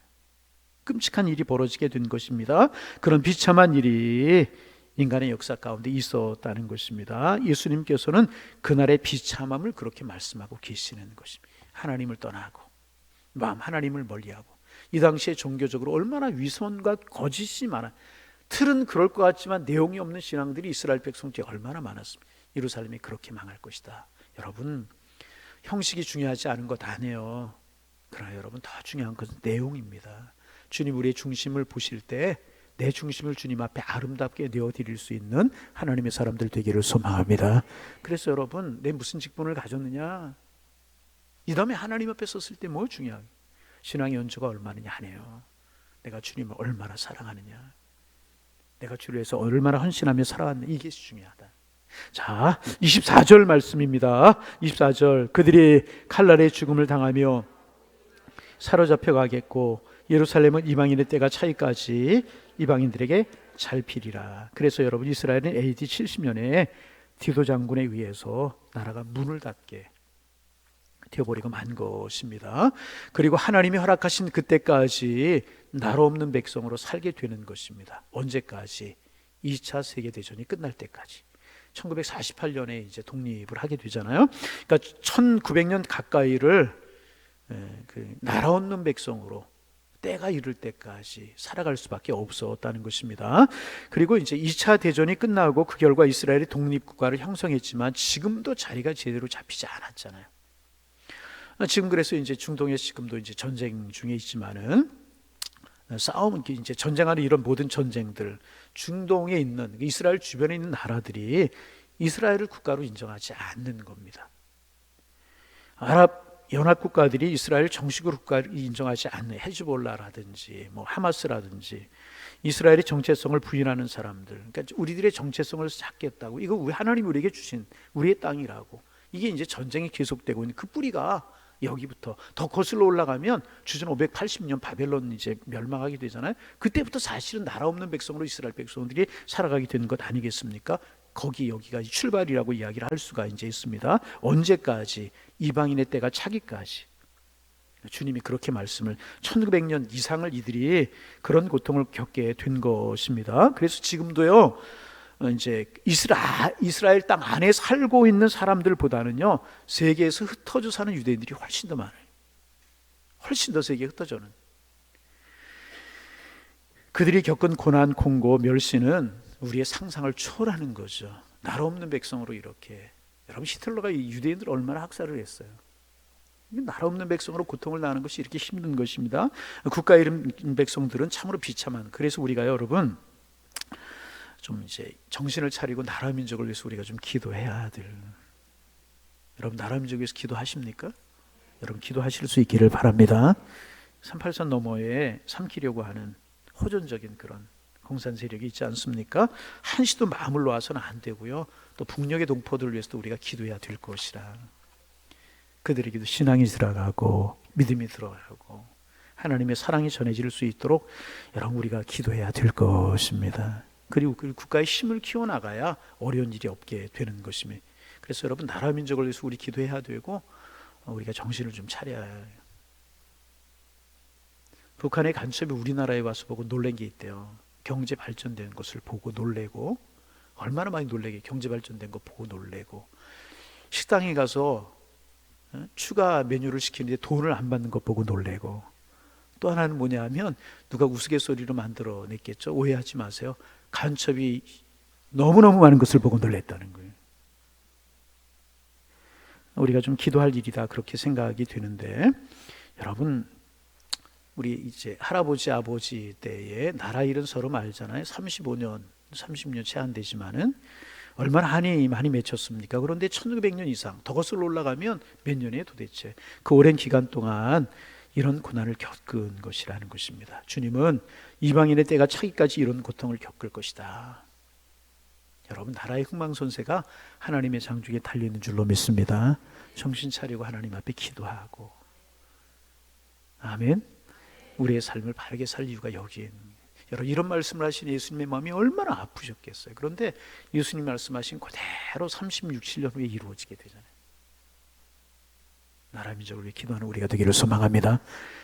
끔찍한 일이 벌어지게 된 것입니다. 그런 비참한 일이 인간의 역사 가운데 있었다는 것입니다. 예수님께서는 그날의 비참함을 그렇게 말씀하고 계시는 것입니다. 하나님을 떠나고 마음 하나님을 멀리하고, 이 당시에 종교적으로 얼마나 위선과 거짓이 많아, 틀은 그럴 것 같지만 내용이 없는 신앙들이 이스라엘 백성들이 얼마나 많았습니다. 예루살렘이 그렇게 망할 것이다. 여러분, 형식이 중요하지 않은 것 아니에요. 그러나 여러분, 더 중요한 것은 내용입니다. 주님, 우리의 중심을 보실 때 내 중심을 주님 앞에 아름답게 내어드릴 수 있는 하나님의 사람들 되기를 소망합니다. 그래서 여러분, 내 무슨 직분을 가졌느냐, 이 다음에 하나님 앞에 섰을 때 뭐 중요하게, 신앙의 연주가 얼마느냐 아니에요. 내가 주님을 얼마나 사랑하느냐, 내가 주를 위해서 얼마나 헌신하며 살아왔느냐, 이게 중요하다. 자, 24절 말씀입니다. 24절, 그들이 칼날의 죽음을 당하며 사로잡혀 가겠고 예루살렘은 이방인의 때가 차이까지 이방인들에게 잡히리라. 그래서 여러분, 이스라엘은 AD 70년에 디도 장군에 의해서 나라가 문을 닫게 되어버리고 만 것입니다. 그리고 하나님이 허락하신 그때까지 나라 없는 백성으로 살게 되는 것입니다. 언제까지? 2차 세계대전이 끝날 때까지. 1948년에 이제 독립을 하게 되잖아요. 그러니까 1900년 가까이를 나라 없는 백성으로 때가 이를 때까지 살아갈 수밖에 없었다는 것입니다. 그리고 이제 2차 대전이 끝나고 그 결과 이스라엘이 독립국가를 형성했지만 지금도 자리가 제대로 잡히지 않았잖아요. 지금 그래서 이제 중동에 지금도 이제 전쟁 중에 있지만은 싸움, 이제 전쟁하는 이런 모든 전쟁들, 중동에 있는 이스라엘 주변에 있는 나라들이 이스라엘을 국가로 인정하지 않는 겁니다. 아랍 연합 국가들이 이스라엘 정식으로 국가를 인정하지 않는 헤즈볼라라든지 뭐 하마스라든지 이스라엘의 정체성을 부인하는 사람들, 그러니까 우리들의 정체성을 찾겠다고, 이거 하나님이 우리에게 주신 우리의 땅이라고, 이게 이제 전쟁이 계속되고 있는 그 뿌리가 여기부터 더 거슬러 올라가면 주전 580년 바벨론 이제 멸망하게 되잖아요. 그때부터 사실은 나라 없는 백성으로 이스라엘 백성들이 살아가게 되는 것 아니겠습니까? 거기 여기가 출발이라고 이야기를 할 수가 이제 있습니다. 언제까지? 이방인의 때가 차기까지. 주님이 그렇게 말씀을 1900년 이상을 이들이 그런 고통을 겪게 된 것입니다. 그래서 지금도요, 이제 이스라엘 땅 안에 살고 있는 사람들보다는요, 세계에서 흩어져 사는 유대인들이 훨씬 더 많아요. 훨씬 더 세계에 흩어져는. 그들이 겪은 고난, 공고, 멸시는 우리의 상상을 초월하는 거죠. 나라 없는 백성으로 이렇게. 여러분, 히틀러가 이 유대인들 얼마나 학살을 했어요. 나라 없는 백성으로 고통을 당하는 것이 이렇게 힘든 것입니다. 국가 잃은 백성들은 참으로 비참한. 그래서 우리가 여러분 좀 이제 정신을 차리고 나라 민족을 위해서 우리가 좀 기도해야 될. 여러분, 나라 민족 위해서 기도하십니까? 여러분, 기도하실 수 있기를 바랍니다. 38선 너머에 삼키려고 하는 호전적인 그런 공산 세력이 있지 않습니까? 한시도 마음을 놓아서는 안 되고요. 또 북녘의 동포들을 위해서도 우리가 기도해야 될 것이라. 그들에게도 신앙이 들어가고 믿음이 들어가고 하나님의 사랑이 전해질 수 있도록 여러분, 우리가 기도해야 될 것입니다. 그리고 그 국가의 힘을 키워나가야 어려운 일이 없게 되는 것입니다. 그래서 여러분, 나라 민족을 위해서 우리 기도해야 되고 우리가 정신을 좀 차려야 해요. 북한의 간첩이 우리나라에 와서 보고 놀란 게 있대요. 경제 발전된 것을 보고 놀래고, 얼마나 많이 놀래게, 경제 발전된 거 보고 놀래고, 식당에 가서 추가 메뉴를 시키는데 돈을 안 받는 것 보고 놀래고, 또 하나는 뭐냐 하면 누가 우스갯소리로 만들어냈겠죠. 오해하지 마세요. 간첩이 너무너무 많은 것을 보고 놀랬다는 거예요. 우리가 좀 기도할 일이다, 그렇게 생각이 되는데, 여러분, 우리 이제 할아버지 아버지 때에 나라 일은 서로 알잖아요. 35년 30년 채 안 되지만은 얼마나 한이 많이 맺혔습니까? 그런데 1900년 이상 더 거슬러 올라가면 몇 년이에요 도대체? 그 오랜 기간 동안 이런 고난을 겪은 것이라는 것입니다. 주님은 이방인의 때가 차기까지 이런 고통을 겪을 것이다. 여러분, 나라의 흥망손쇠가 하나님의 장중에 달려있는 줄로 믿습니다. 정신 차리고 하나님 앞에 기도하고, 아멘. 우리의 삶을 바르게 살 이유가 여기에 있는 거예요. 여러분, 이런 말씀을 하신 예수님의 마음이 얼마나 아프셨겠어요. 그런데 예수님 말씀하신 그대로 36, 7년 후에 이루어지게 되잖아요. 나라 민족을 위해 기도하는 우리가 되기를 소망합니다.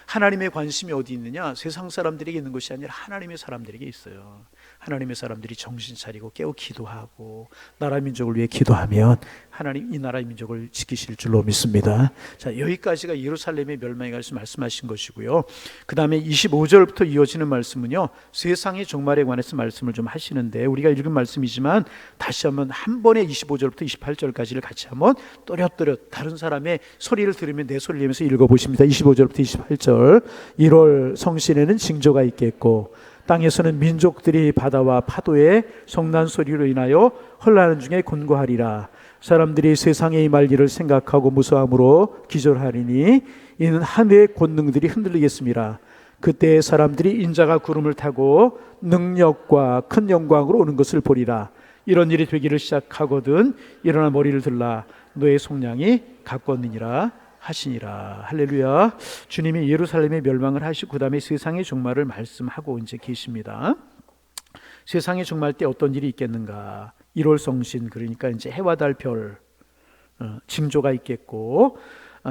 하나님의 관심이 어디 있느냐? 세상 사람들에게 있는 것이 아니라 하나님의 사람들에게 있어요. 하나님의 사람들이 정신 차리고 깨어 기도하고 나라 민족을 위해 기도하면 하나님 이 나라의 민족을 지키실 줄로 믿습니다. 자, 여기까지가 예루살렘의 멸망에 관해서 말씀하신 것이고요. 그 다음에 25절부터 이어지는 말씀은요, 세상의 종말에 관해서 말씀을 좀 하시는데, 우리가 읽은 말씀이지만 다시 한번 한 번에 25절부터 28절까지를 같이 한번 또렷또렷 다른 사람의 소리를 들으면 내 소리를 내면서 읽어보십니다. 25절부터 28절. 1월 성신에는 징조가 있겠고 땅에서는 민족들이 바다와 파도의 성난 소리로 인하여 헐나는 중에 곤고하리라. 사람들이 세상에 임할 일을 생각하고 무서함으로 기절하리니 이는 하늘의 권능들이 흔들리겠습니다. 그때 사람들이 인자가 구름을 타고 능력과 큰 영광으로 오는 것을 보리라. 이런 일이 되기를 시작하거든 일어나 머리를 들라. 너의 속량이 가까웠느니라 하시니라. 할렐루야. 주님이 예루살렘의 멸망을 하시고 그 다음에 세상의 종말을 말씀하고 이제 계십니다. 세상의 종말 때 어떤 일이 있겠는가? 1월 성신, 그러니까 이제 해와 달 별 징조가 있겠고,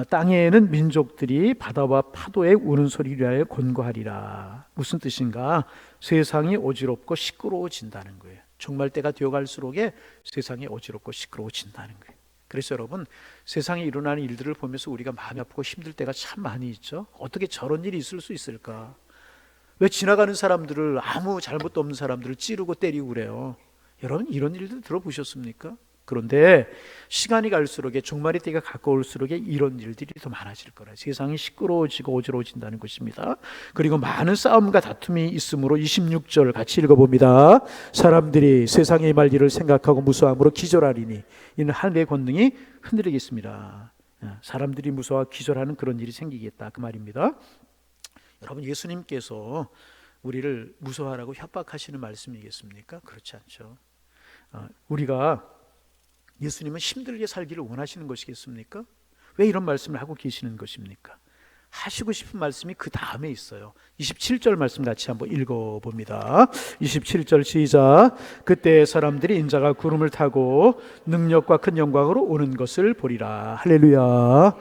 땅에는 민족들이 바다와 파도의 우는 소리를 하여 곤고하리라. 무슨 뜻인가? 세상이 어지럽고 시끄러워진다는 거예요. 종말 때가 되어갈수록에 세상이 어지럽고 시끄러워진다는 거예요. 그래서 여러분, 세상에 일어나는 일들을 보면서 우리가 마음이 아프고 힘들 때가 참 많이 있죠. 어떻게 저런 일이 있을 수 있을까? 왜 지나가는 사람들을, 아무 잘못도 없는 사람들을 찌르고 때리고 그래요? 여러분, 이런 일들 들어보셨습니까? 그런데 시간이 갈수록, 종말의 때가 가까울수록 이런 일들이 더 많아질 거라. 세상이 시끄러워지고 어지러워진다는 것입니다. 그리고 많은 싸움과 다툼이 있으므로 26절 같이 읽어봅니다. 사람들이 세상에 임할 일을 생각하고 무서함으로 기절하리니 이는 하늘의 권능이 흔들리겠습니다. 사람들이 무서워 기절하는 그런 일이 생기겠다, 그 말입니다. 여러분, 예수님께서 우리를 무서워하라고 협박하시는 말씀이겠습니까? 그렇지 않죠. 우리가 예수님은 힘들게 살기를 원하시는 것이겠습니까? 왜 이런 말씀을 하고 계시는 것입니까? 하시고 싶은 말씀이 그 다음에 있어요. 27절 말씀 같이 한번 읽어봅니다. 27절 시작. 그때 사람들이 인자가 구름을 타고 능력과 큰 영광으로 오는 것을 보리라. 할렐루야.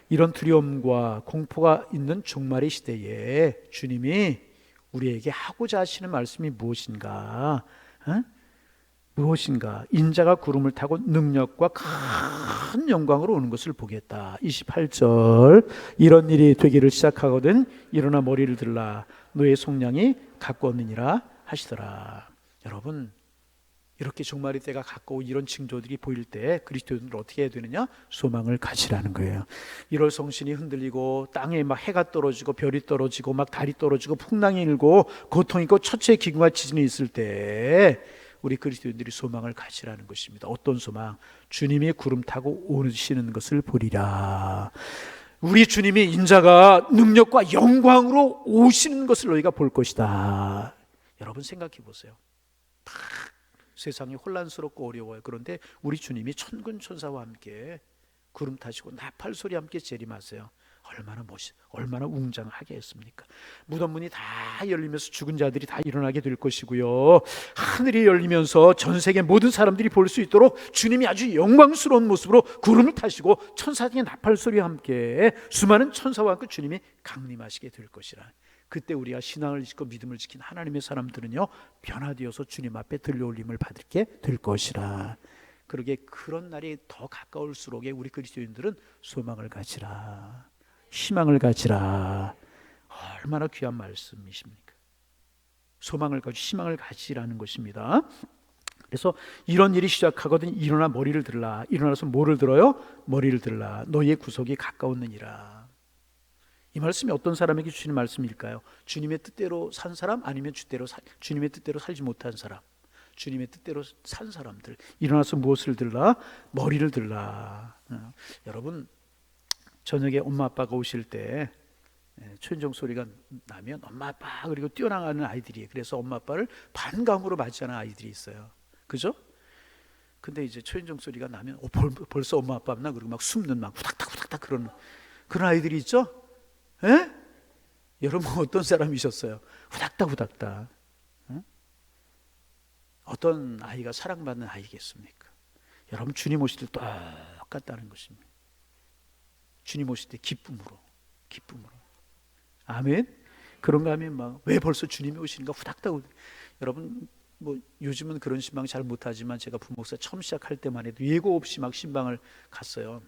이런 두려움과 공포가 있는 종말의 시대에 주님이 우리에게 하고자 하시는 말씀이 무엇인가? 어? 무엇인가? 인자가 구름을 타고 능력과 큰 영광으로 오는 것을 보겠다. 28절, 이런 일이 되기를 시작하거든 일어나 머리를 들라 너의 속량이 가까웠느니라 하시더라. 여러분, 이렇게 종말의 때가 가까워 이런 징조들이 보일 때 그리스도인들 어떻게 해야 되느냐? 소망을 가지라는 거예요. 1월 성신이 흔들리고 땅에 막 해가 떨어지고 별이 떨어지고 막 달이 떨어지고 풍랑이 일고 고통이 있고 처처의 기근과 지진이 있을 때 우리 그리스도인들이 소망을 가지라는 것입니다. 어떤 소망? 주님이 구름 타고 오시는 것을 보리라. 우리 주님이 인자가 능력과 영광으로 오시는 것을 너희가 볼 것이다. 여러분 생각해 보세요. 세상이 혼란스럽고 어려워요. 그런데 우리 주님이 천군 천사와 함께 구름 타시고 나팔 소리 함께 재림하세요. 얼마나 웅장하게 했습니까? 무덤 문이 다 열리면서 죽은 자들이 다 일어나게 될 것이고요. 하늘이 열리면서 전 세계 모든 사람들이 볼 수 있도록 주님이 아주 영광스러운 모습으로 구름을 타시고 천사들의 나팔 소리와 함께 수많은 천사와 함께 주님이 강림하시게 될 것이라. 그때 우리가 신앙을 지키고 믿음을 지킨 하나님의 사람들은요, 변화되어서 주님 앞에 들려올림을 받게 될 것이라. 그러게 그런 날이 더 가까울수록에 우리 그리스도인들은 소망을 가지라, 희망을 가지라. 얼마나 귀한 말씀이십니까? 소망을 가지고 희망을 가지라는 것입니다. 그래서 이런 일이 시작하거든 일어나 머리를 들라. 일어나서 뭐를 들어요? 머리를 들라. 너희의 구속이 가까웠느니라. 이 말씀이 어떤 사람에게 주시는 말씀일까요? 주님의 뜻대로 산 사람, 아니면 주님의 뜻대로 살지 못한 사람? 주님의 뜻대로 산 사람들. 일어나서 무엇을 들라? 머리를 들라. 여러분, 저녁에 엄마 아빠가 오실 때 초인종 소리가 나면 엄마 아빠 그리고 뛰어나가는 아이들이에요. 그래서 엄마 아빠를 반감으로 맞이하는 아이들이 있어요. 그죠? 근데 이제 초인종 소리가 나면 벌써 엄마 아빠 없나? 그리고 막 숨는 막 후닥닥 후닥닥 그런 아이들이 있죠? 에? 여러분 어떤 사람이셨어요? 후닥닥 후닥닥. 에? 어떤 아이가 사랑받는 아이겠습니까? 여러분 주님 오실 때 똑같다는 것입니다. 주님 오실 때 기쁨으로. 아멘. 그런가 하면 막 왜 벌써 주님이 오시는가 후닥닥. 여러분 뭐 요즘은 그런 신방 잘 못하지만 제가 부목사 처음 시작할 때만 해도 예고 없이 막 신방을 갔어요.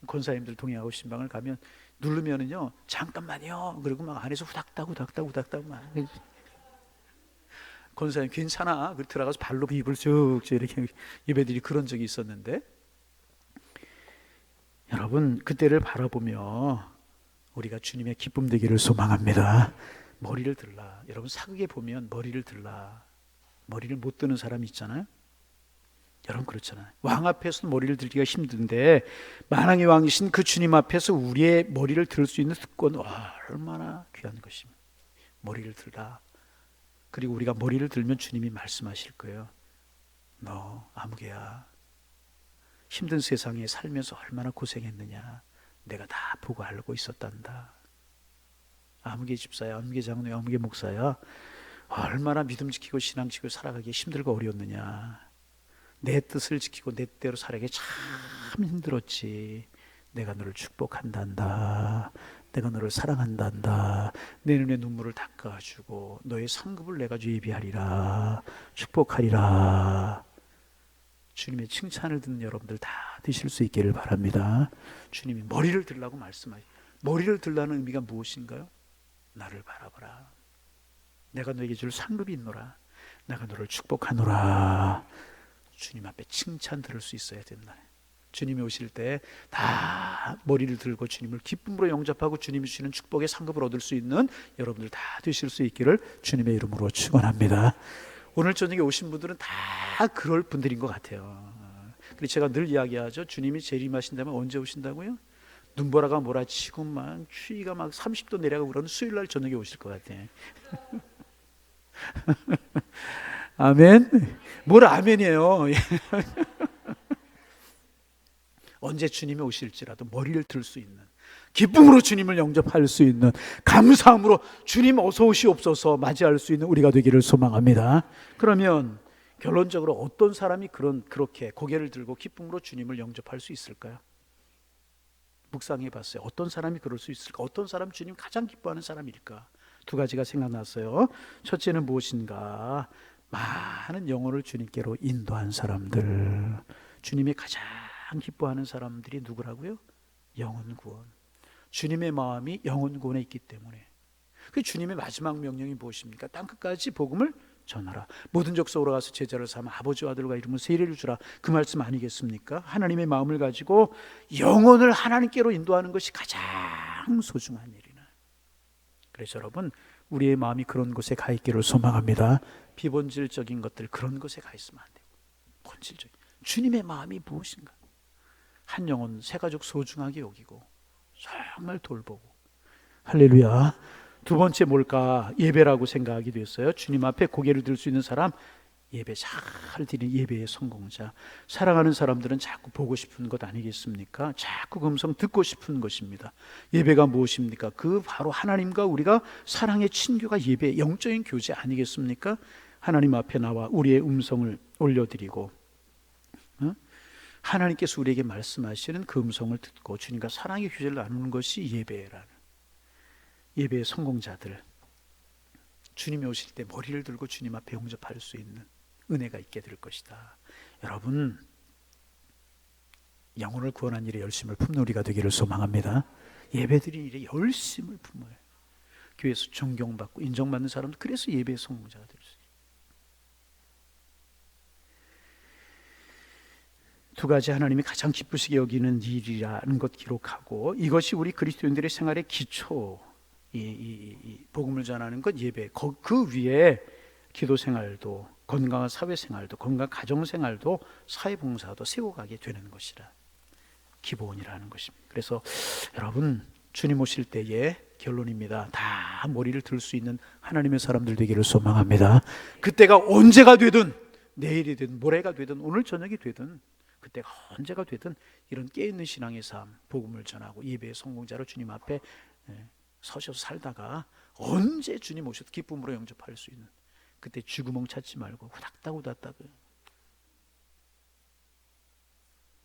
권사님들 동행하고 신방을 가면 누르면은요 잠깐만요. 그리고 막 안에서 후닥닥 막 권사님 괜찮아. 그리고 들어가서 발로 입을 쭉 이렇게 예배들이 그런 적이 있었는데, 여러분 그때를 바라보며 우리가 주님의 기쁨 되기를 소망합니다. 머리를 들라. 여러분 사극에 보면 머리를 들라. 머리를 못 드는 사람이 있잖아요. 여러분 그렇잖아요. 왕 앞에서 머리를 들기가 힘든데 만왕의 왕이신 그 주님 앞에서 우리의 머리를 들 수 있는 특권, 얼마나 귀한 것입니다. 머리를 들라. 그리고 우리가 머리를 들면 주님이 말씀하실 거예요. 너 아무개야, 힘든 세상에 살면서 얼마나 고생했느냐 내가 다 보고 알고 있었단다. 아무개 집사야, 아무개 장로야, 아무개 목사야, 얼마나 믿음 지키고 신앙 지키고 살아가기 힘들고 어려웠느냐. 내 뜻을 지키고 내 뜻대로 살아가기 참 힘들었지. 내가 너를 축복한단다. 내가 너를 사랑한단다. 내 눈에 눈물을 닦아주고 너의 상급을 내가 예비하리라. 축복하리라. 주님의 칭찬을 듣는 여러분들 다 드실 수 있기를 바랍니다. 주님이 머리를 들라고 말씀하시죠. 머리를 들라는 의미가 무엇인가요? 나를 바라보라. 내가 너에게 줄 상급이 있노라. 내가 너를 축복하노라. 주님 앞에 칭찬 들을 수 있어야 된다. 주님이 오실 때 다 머리를 들고 주님을 기쁨으로 영접하고 주님이 주시는 축복의 상급을 얻을 수 있는 여러분들 다 되실 수 있기를 주님의 이름으로 축원합니다. 오늘 저녁에 오신 분들은 다 그럴 분들인 것 같아요. 그래서 제가 늘 이야기하죠. 주님이 재림하신다면 언제 오신다고요? 눈보라가 몰아치고 막 추위가 막 30도 내려가고 그러는 수요일날 저녁에 오실 것 같아. 아멘. 뭘 아멘이에요. 언제 주님이 오실지라도 머리를 들 수 있는, 기쁨으로 주님을 영접할 수 있는, 감사함으로 주님 어서 오시옵소서 맞이할 수 있는 우리가 되기를 소망합니다. 그러면 결론적으로 어떤 사람이 그렇게 고개를 들고 기쁨으로 주님을 영접할 수 있을까요? 묵상해 봤어요. 어떤 사람이 그럴 수 있을까? 어떤 사람 주님 가장 기뻐하는 사람일까? 두 가지가 생각났어요. 첫째는 무엇인가? 많은 영혼을 주님께로 인도한 사람들. 주님이 가장 기뻐하는 사람들이 누구라고요? 영혼 구원. 주님의 마음이 영혼 구원에 있기 때문에. 그 주님의 마지막 명령이 무엇입니까? 땅끝까지 복음을 전하라. 모든 족속으로 가서 제자를 삼아 아버지와 아들과 이름으로 세례를 주라. 그 말씀 아니겠습니까? 하나님의 마음을 가지고 영혼을 하나님께로 인도하는 것이 가장 소중한 일이나. 그래서 여러분, 우리의 마음이 그런 곳에 가 있기를 소망합니다. 비본질적인 것들 그런 곳에 가 있으면 안 되고, 본질적인 주님의 마음이 무엇인가? 한 영혼 세 가족 소중하게 여기고 정말 돌보고. 할렐루야. 두 번째 뭘까? 예배라고 생각하게 됐어요. 주님 앞에 고개를 들 수 있는 사람, 예배 잘 드리는 예배의 성공자. 사랑하는 사람들은 자꾸 보고 싶은 것 아니겠습니까? 자꾸 그 음성 듣고 싶은 것입니다. 예배가 무엇입니까? 그 바로 하나님과 우리가 사랑의 친교가 예배, 영적인 교제 아니겠습니까? 하나님 앞에 나와 우리의 음성을 올려드리고, 하나님께서 우리에게 말씀하시는 그 음성을 듣고 주님과 사랑의 교제를 나누는 것이 예배라는, 예배의 성공자들, 주님이 오실 때 머리를 들고 주님 앞에 영접할 수 있는 은혜가 있게 될 것이다. 여러분, 영혼을 구원한 일에 열심을 품는 우리가 되기를 소망합니다. 예배드리는 일에 열심을 품어요. 교회에서 존경받고 인정받는 사람도 그래서 예배의 성공자가 될 수 있어요. 두 가지 하나님이 가장 기쁘시게 여기는 일이라는 것 기록하고, 이것이 우리 그리스도인들의 생활의 기초, 이 복음을 전하는 것 예배, 그 위에 기도 생활도, 건강한 사회 생활도, 건강한 가정 생활도, 사회 봉사도 세워가게 되는 것이라, 기본이라는 것입니다. 그래서 여러분, 주님 오실 때의 결론입니다. 다 머리를 들 수 있는 하나님의 사람들 되기를 소망합니다. 그때가 언제가 되든, 내일이 되든 모레가 되든 오늘 저녁이 되든, 그때가 언제가 되든 이런 깨있는 신앙의 삶, 복음을 전하고 예배의 성공자로 주님 앞에 서셔서 살다가 언제 주님 오셔도 기쁨으로 영접할 수 있는, 그때 쥐구멍 찾지 말고 후닥닥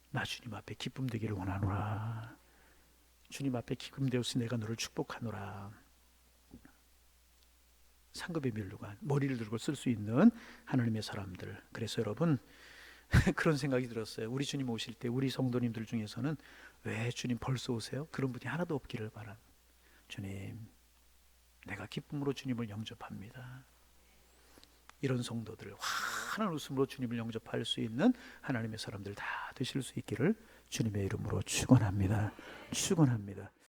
나 주님 앞에 기쁨 되기를 원하노라. 주님 앞에 기쁨 되어서 내가 너를 축복하노라. 상급의 면류관, 머리를 들고 쓸 수 있는 하나님의 사람들. 그래서 여러분, 그런 생각이 들었어요. 우리 주님 오실 때 우리 성도님들 중에서는 왜 주님 벌써 오세요? 그런 분이 하나도 없기를 바랍니다. 주님, 내가 기쁨으로 주님을 영접합니다. 이런 성도들을 환한 웃음으로 주님을 영접할 수 있는 하나님의 사람들 다 되실 수 있기를 주님의 이름으로 축원합니다. 축원합니다.